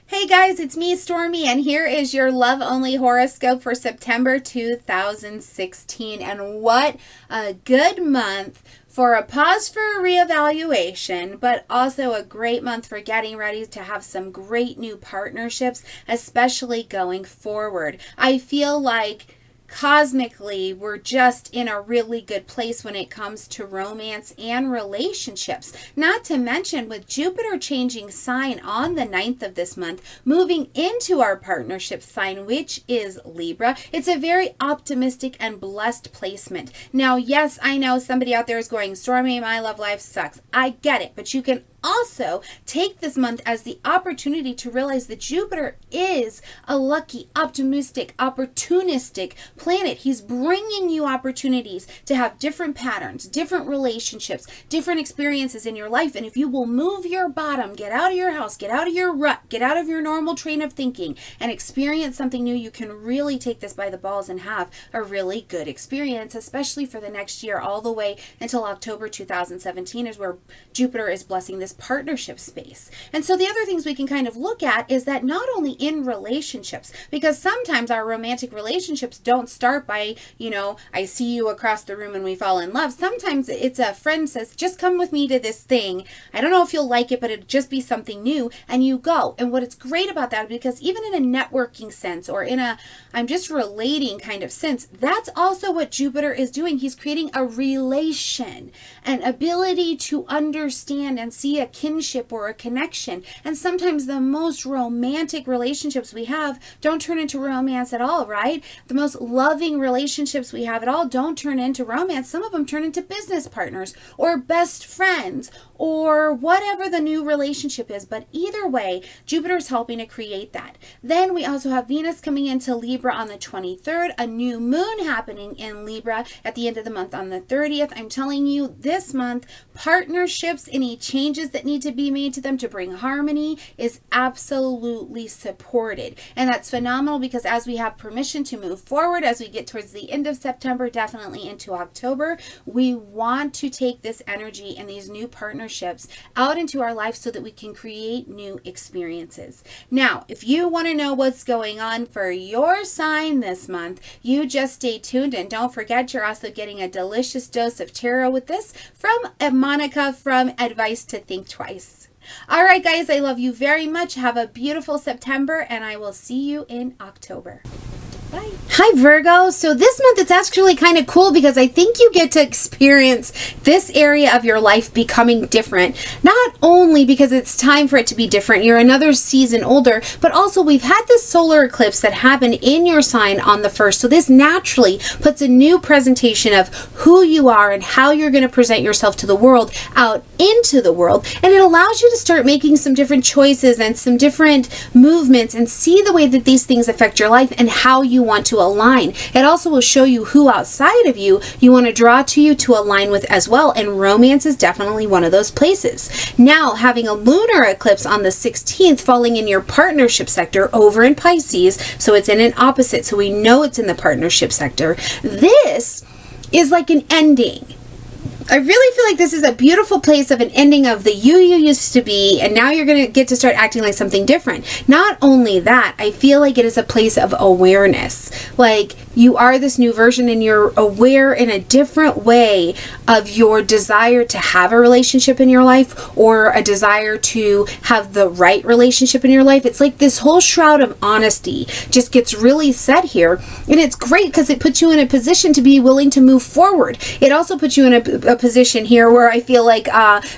Hey guys, it's me, Stormy, and here is your love only horoscope for September 2016. And what a good month for a pause for a reevaluation, but also a great month for getting ready to have some great new partnerships, especially going forward. I feel like cosmically, we're just in a really good place when it comes to romance and relationships. Not to mention, with Jupiter changing sign on the 9th of this month, moving into our partnership sign, which is Libra, it's a very optimistic and blessed placement. Now, yes, I know somebody out there is going, Stormy, my love life sucks. I get it, but you can also take this month as the opportunity to realize that Jupiter is a lucky, optimistic, opportunistic planet. He's bringing you opportunities to have different patterns, different relationships, different experiences in your life. And if you will move your bottom, get out of your house, get out of your rut, get out of your normal train of thinking and experience something new, you can really take this by the balls and have a really good experience, especially for the next year, all the way until October 2017 is where Jupiter is blessing this partnership space. And so the other things we can kind of look at is that not only in relationships, because sometimes our romantic relationships don't start by, I see you across the room and we fall in love. Sometimes it's a friend says, just come with me to this thing. I don't know if you'll like it, but it'd just be something new. And you go. And what is great about that, because even in a networking sense or in a I'm just relating kind of sense, that's also what Jupiter is doing. He's creating a relation, an ability to understand and see a kinship or a connection. And sometimes the most romantic relationships we have don't turn into romance at all, right? The most loving relationships we have at all don't turn into romance. Some of them turn into business partners or best friends or whatever the new relationship is. But either way, Jupiter's helping to create that. Then we also have Venus coming into Libra on the 23rd, a new moon happening in Libra at the end of the month on the 30th. I'm telling you, this month, partnerships, any changes that need to be made to them to bring harmony is absolutely supported. And that's phenomenal because as we have permission to move forward, as we get towards the end of September, definitely into October, we want to take this energy and these new partnerships out into our life so that we can create new experiences. Now, if you want to know what's going on for your sign this month, you just stay tuned, and don't forget you're also getting a delicious dose of tarot with this from Monica from Advice to Think Twice. All right, guys, I love you very much. Have a beautiful September, and I will see you in October. Bye. Hi, Virgo. So this month it's actually kind of cool because I think you get to experience this area of your life becoming different. Not only because it's time for it to be different, you're another season older, but also we've had this solar eclipse that happened in your sign on the 1st. So this naturally puts a new presentation of who you are and how you're going to present yourself to the world out into the world. And it allows you to start making some different choices and some different movements and see the way that these things affect your life and how you want to align. It also will show you who outside of you want to draw to you to align with as well, and romance is definitely one of those places. Now, having a lunar eclipse on the 16th falling in your partnership sector over in Pisces, so it's in an opposite, so we know it's in the partnership sector. This is like an ending. I really feel like this is a beautiful place of an ending of the you used to be, and now you're going to get to start acting like something different. Not only that, I feel like it is a place of awareness. Like you are this new version and you're aware in a different way of your desire to have a relationship in your life or a desire to have the right relationship in your life. It's like this whole shroud of honesty just gets really set here. And it's great because it puts you in a position to be willing to move forward. It also puts you in a position here where I feel like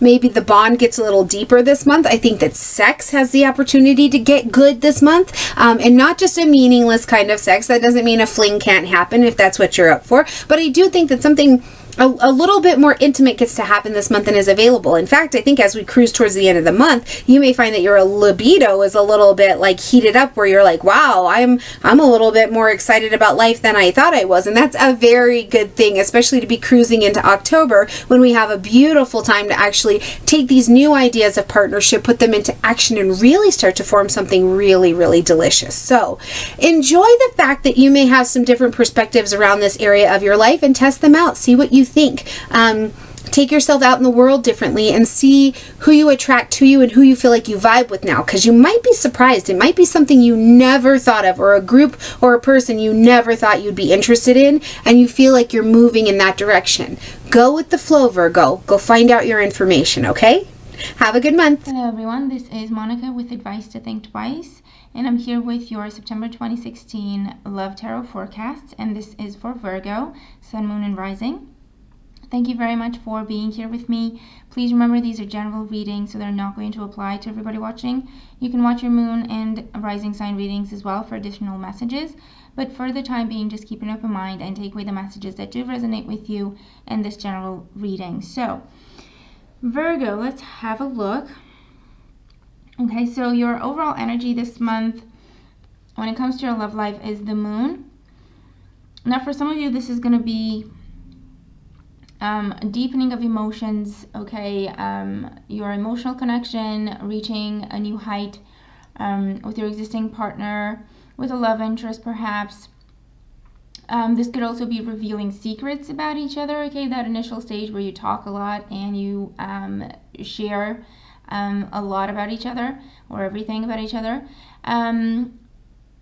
maybe the bond gets a little deeper this month. I think that sex has the opportunity to get good this month, and not just a meaningless kind of sex. That doesn't mean a fling can't happen if that's what you're up for, but I do think that something a little bit more intimate gets to happen this month and is available. In fact, I think as we cruise towards the end of the month, you may find that your libido is a little bit like heated up, where you're like, wow, I'm a little bit more excited about life than I thought I was. And that's a very good thing, especially to be cruising into October when we have a beautiful time to actually take these new ideas of partnership, put them into action, and really start to form something really, really delicious. So enjoy the fact that you may have some different perspectives around this area of your life and test them out. See what you think. take yourself out in the world differently and see who you attract to you and who you feel like you vibe with now, because you might be surprised. It might be something you never thought of, or a group or a person you never thought you'd be interested in, and you feel like you're moving in that direction. Go with the flow, Virgo. Go find out your information, okay? Have a good month. Hello everyone, this is Monica with Advice to Think Twice, and I'm here with your September 2016 Love Tarot forecast, and this is for Virgo, Sun, Moon, and Rising. Thank you very much for being here with me. Please remember these are general readings, so they're not going to apply to everybody watching. You can watch your moon and rising sign readings as well for additional messages, but for the time being, just keep an open mind and take away the messages that do resonate with you in this general reading. So, Virgo, let's have a look. Okay, so your overall energy this month when it comes to your love life is the moon. Now, for some of you, this is going to be a deepening of emotions, okay, your emotional connection, reaching a new height with your existing partner, with a love interest perhaps. This could also be revealing secrets about each other, okay, that initial stage where you talk a lot and you share a lot about each other, or everything about each other.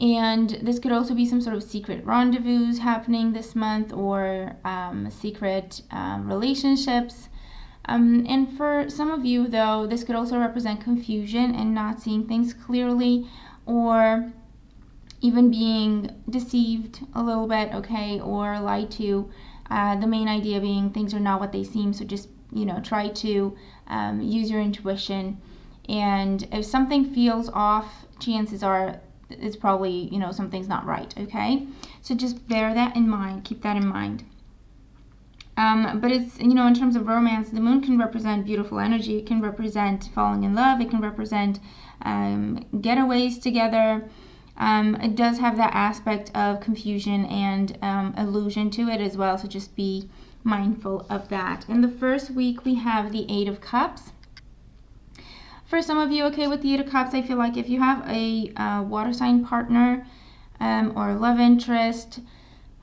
And this could also be some sort of secret rendezvous happening this month, or secret relationships. And for some of you, though, this could also represent confusion and not seeing things clearly, or even being deceived a little bit, okay, or lied to. The main idea being things are not what they seem, so just, try to use your intuition. And if something feels off, chances are it's probably, something's not right, okay? So just bear that in mind, keep that in mind. But it's, in terms of romance, the moon can represent beautiful energy. It can represent falling in love. It can represent getaways together. It does have that aspect of confusion and illusion to it as well, so just be mindful of that. In the first week, we have the Eight of Cups. For some of you, okay, with the Eight of Cups, I feel like if you have a water sign partner or love interest,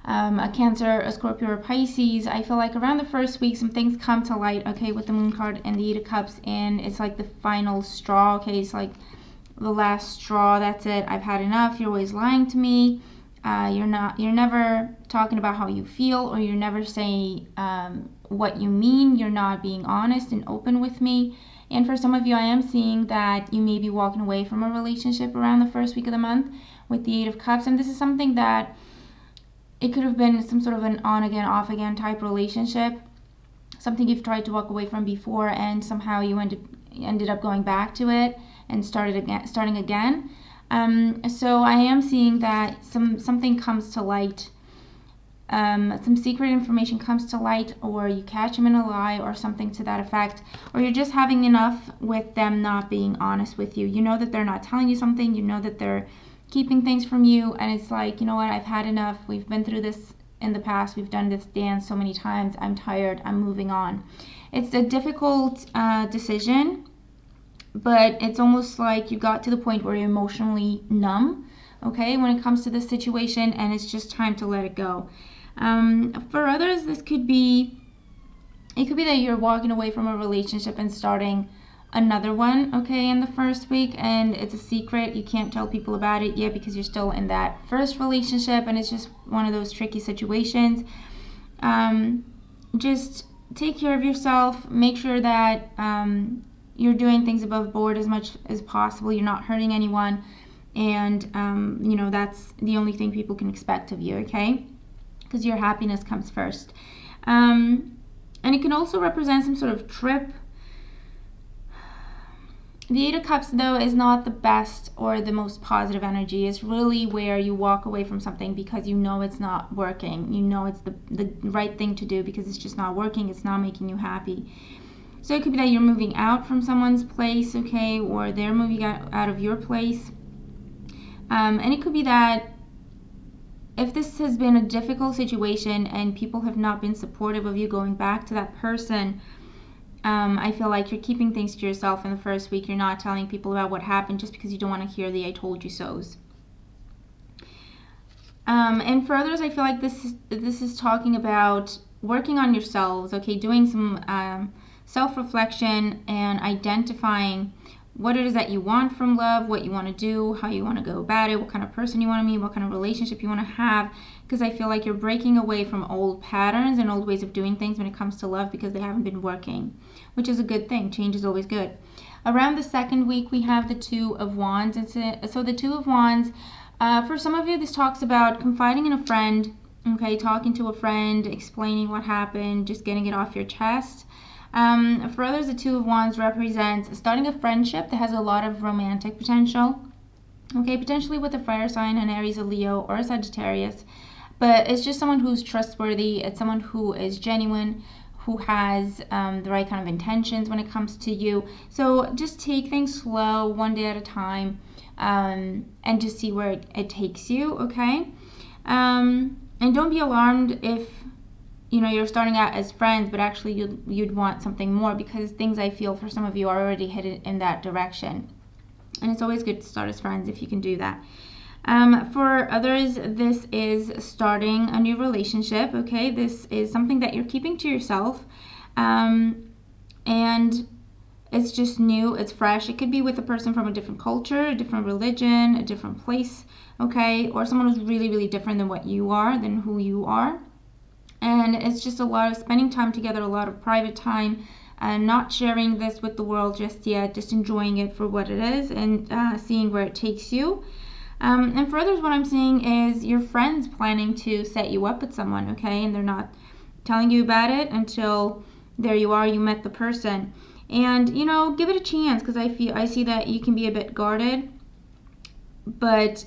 a Cancer, a Scorpio, or Pisces, I feel like around the first week, some things come to light, okay, with the Moon card and the Eight of Cups, and it's like the final straw, okay, it's like the last straw, that's it, I've had enough, you're always lying to me, you're never talking about how you feel, or you're never saying what you mean, you're not being honest and open with me. And for some of you, I am seeing that you may be walking away from a relationship around the first week of the month with the Eight of Cups. And this is something that it could have been some sort of an on-again, off-again type relationship. Something you've tried to walk away from before, and somehow you ended up going back to it and starting again. So I am seeing that something comes to light. Some secret information comes to light, or you catch them in a lie, or something to that effect, or you're just having enough with them not being honest with you. You know that they're not telling you something, you know that they're keeping things from you, and it's like, you know what, I've had enough, we've been through this in the past, we've done this dance so many times, I'm tired, I'm moving on. It's a difficult decision, but it's almost like you got to the point where you're emotionally numb, okay, when it comes to this situation, and it's just time to let it go. For others, it could be that you're walking away from a relationship and starting another one, okay, in the first week, and it's a secret. You can't tell people about it yet because you're still in that first relationship, and it's just one of those tricky situations. Just take care of yourself. Make sure that you're doing things above board as much as possible. You're not hurting anyone, and that's the only thing people can expect of you, okay? Because your happiness comes first. And it can also represent some sort of trip. The Eight of Cups, though, is not the best or the most positive energy. It's really where you walk away from something because you know it's not working. You know it's the right thing to do because it's just not working. It's not making you happy. So it could be that you're moving out from someone's place, okay, or they're moving out of your place. And it could be that if this has been a difficult situation and people have not been supportive of you going back to that person, I feel like you're keeping things to yourself in the first week. You're not telling people about what happened just because you don't want to hear the I told you so's. And for others, I feel like this is talking about working on yourselves, okay, doing some self-reflection and identifying what it is that you want from love, what you want to do, how you want to go about it, what kind of person you want to meet, what kind of relationship you want to have, because I feel like you're breaking away from old patterns and old ways of doing things when it comes to love because they haven't been working, which is a good thing. Change is always good. Around the second week, we have the Two of Wands. So the Two of Wands, for some of you, this talks about confiding in a friend, okay, talking to a friend, explaining what happened, just getting it off your chest. For others, the Two of Wands represents starting a friendship that has a lot of romantic potential, okay, potentially with a fire sign, an Aries, a Leo, or a Sagittarius, but it's just someone who's trustworthy. It's someone who is genuine, who has the right kind of intentions when it comes to you. So just take things slow, one day at a time, and just see where it takes you, okay? And don't be alarmed if you're starting out as friends, but actually you'd want something more, because things, I feel, for some of you are already headed in that direction. And it's always good to start as friends if you can do that. For others, this is starting a new relationship, okay? This is something that you're keeping to yourself. And it's just new, it's fresh. It could be with a person from a different culture, a different religion, a different place, okay? Or someone who's really, really different than what you are, than who you are. And it's just a lot of spending time together, a lot of private time, and not sharing this with the world just yet, just enjoying it for what it is and seeing where it takes you. And for others, what I'm seeing is your friends planning to set you up with someone, okay? And they're not telling you about it until there you are, you met the person. And, give it a chance, because I see that you can be a bit guarded. But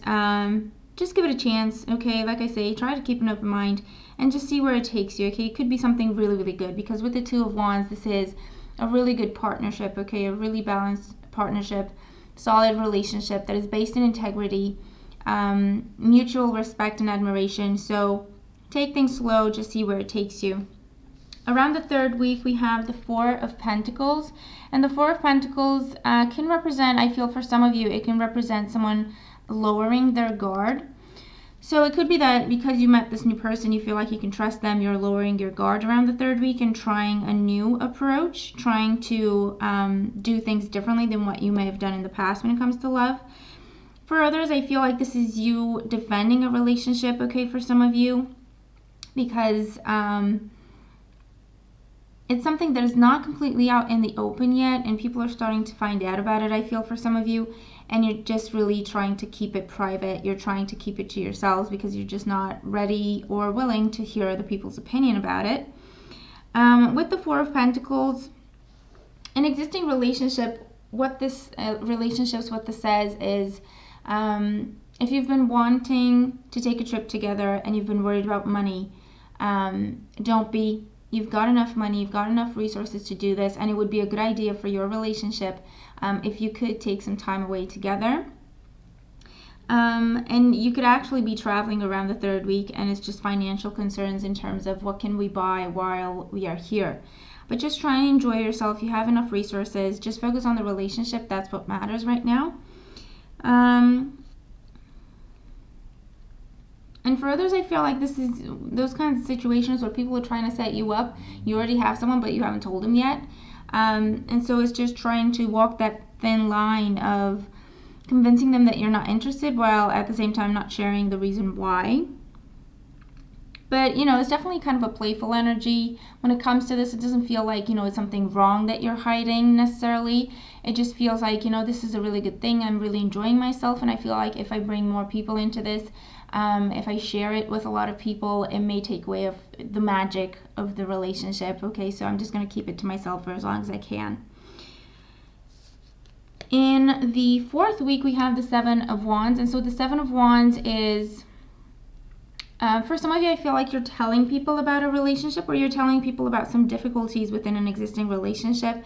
just give it a chance, okay? Like I say, try to keep an open mind and just see where it takes you, okay? It could be something really, really good, because with the Two of Wands, this is a really good partnership, okay? A really balanced partnership, solid relationship that is based in integrity, mutual respect and admiration. So take things slow, just see where it takes you. Around the third week, we have the Four of Pentacles. And the Four of Pentacles can represent, I feel for some of you, it can represent someone lowering their guard. So it could be that because you met this new person, you feel like you can trust them, you're lowering your guard around the third week and trying a new approach, trying to do things differently than what you may have done in the past when it comes to love. For others, I feel like this is you defending a relationship, okay, for some of you, because it's something that is not completely out in the open yet, and people are starting to find out about it, I feel, for some of you, and you're just really trying to keep it private. You're trying to keep it to yourselves because you're just not ready or willing to hear other people's opinion about it. With the Four of Pentacles, an existing relationship, what this says is, if you've been wanting to take a trip together and you've been worried about money, don't be. You've got enough money, you've got enough resources to do this, and it would be a good idea for your relationship if you could take some time away together. And you could actually be traveling around the third week, and it's just financial concerns in terms of what can we buy while we are here. But just try and enjoy yourself. You have enough resources. Just focus on the relationship. That's what matters right now. And for others, I feel like this is those kinds of situations where people are trying to set you up. You already have someone, but you haven't told them yet. And so it's just trying to walk that thin line of convincing them that you're not interested while at the same time not sharing the reason why. But, it's definitely kind of a playful energy when it comes to this. It doesn't feel like, it's something wrong that you're hiding necessarily. It just feels like, this is a really good thing. I'm really enjoying myself. And I feel like if I bring more people into this, if I share it with a lot of people, it may take away of the magic of the relationship. Okay, so I'm just going to keep it to myself for as long as I can. In the fourth week, we have the Seven of Wands. And so the Seven of Wands is... for some of you, I feel like you're telling people about a relationship, or you're telling people about some difficulties within an existing relationship.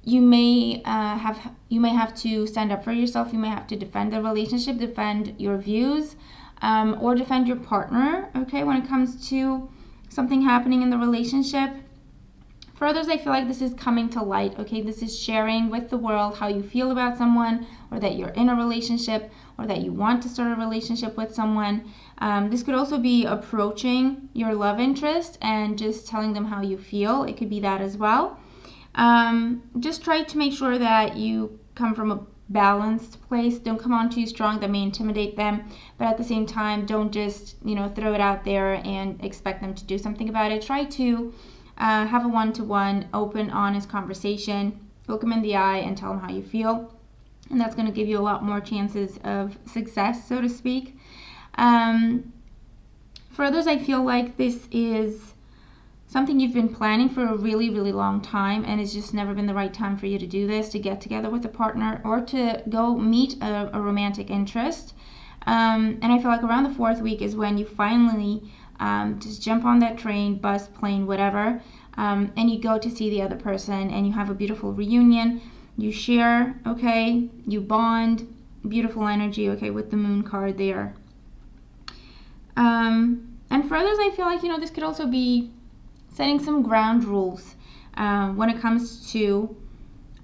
You may have to stand up for yourself. You may have to defend the relationship, defend your views, or defend your partner. Okay, when it comes to something happening in the relationship. For others, I feel like this is coming to light, okay? This is sharing with the world how you feel about someone, or that you're in a relationship, or that you want to start a relationship with someone. This could also be approaching your love interest and just telling them how you feel. It could be that as well. Just try to make sure that you come from a balanced place. Don't come on too strong, that may intimidate them, but at the same time, don't just throw it out there and expect them to do something about it. Try to have a one-to-one, open, honest conversation. Look them in the eye and tell them how you feel, and that's going to give you a lot more chances of success, so to speak. For others, I feel like this is something you've been planning for a really, really long time, and it's just never been the right time for you to do this, to get together with a partner or to go meet a romantic interest. And I feel like around the 4th week is when you finally just jump on that train, bus, plane, whatever, and you go to see the other person, and you have a beautiful reunion. You share, okay, you bond, beautiful energy, okay, with the moon card there. And for others, I feel like, this could also be setting some ground rules when it comes to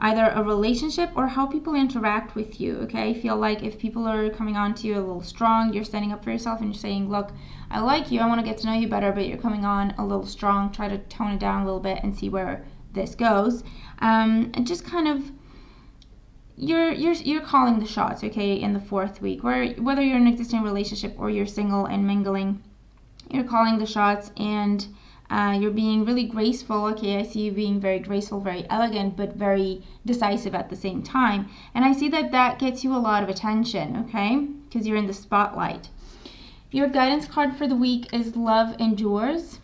either a relationship or how people interact with you, okay? I feel like if people are coming on to you a little strong, you're standing up for yourself and you're saying, look, I like you, I want to get to know you better, but you're coming on a little strong. Try to tone it down a little bit and see where this goes. And just kind of, you're calling the shots, okay, in the 4th week, whether you're in an existing relationship or you're single and mingling, you're calling the shots, and you're being really graceful. Okay, I see you being very graceful, very elegant, but very decisive at the same time. And I see that gets you a lot of attention, okay, because you're in the spotlight. Your guidance card for the week is Love Endures.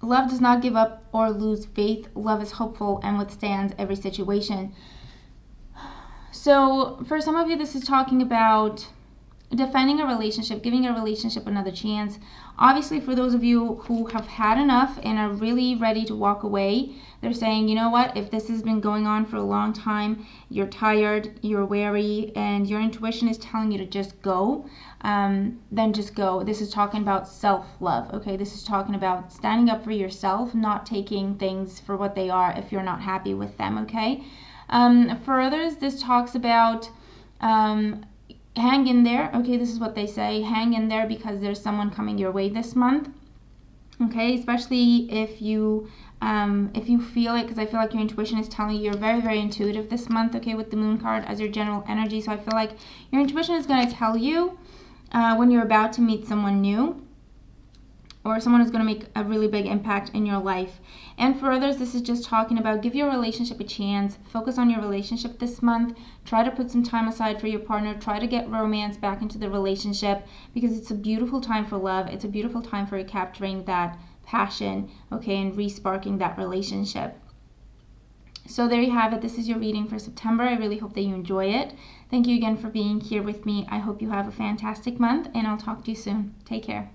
Love does not give up or lose faith. Love is hopeful and withstands every situation. So for some of you, this is talking about defending a relationship, giving a relationship another chance. Obviously, for those of you who have had enough and are really ready to walk away, they're saying, you know what, if this has been going on for a long time, you're tired, you're wary, and your intuition is telling you to just go, then just go. This is talking about self-love, okay? This is talking about standing up for yourself, not taking things for what they are if you're not happy with them, okay? For others, this talks about hang in there. Okay, this is what they say. Hang in there, because there's someone coming your way this month. Okay, especially if you feel it, because I feel like your intuition is telling you you're very, very intuitive this month, okay, with the moon card as your general energy. So I feel like your intuition is going to tell you when you're about to meet someone new, or someone who's going to make a really big impact in your life. And for others, this is just talking about give your relationship a chance. Focus on your relationship this month. Try to put some time aside for your partner. Try to get romance back into the relationship, because it's a beautiful time for love. It's a beautiful time for capturing that passion, okay, and re-sparking that relationship. So there you have it. This is your reading for September. I really hope that you enjoy it. Thank you again for being here with me. I hope you have a fantastic month, and I'll talk to you soon. Take care.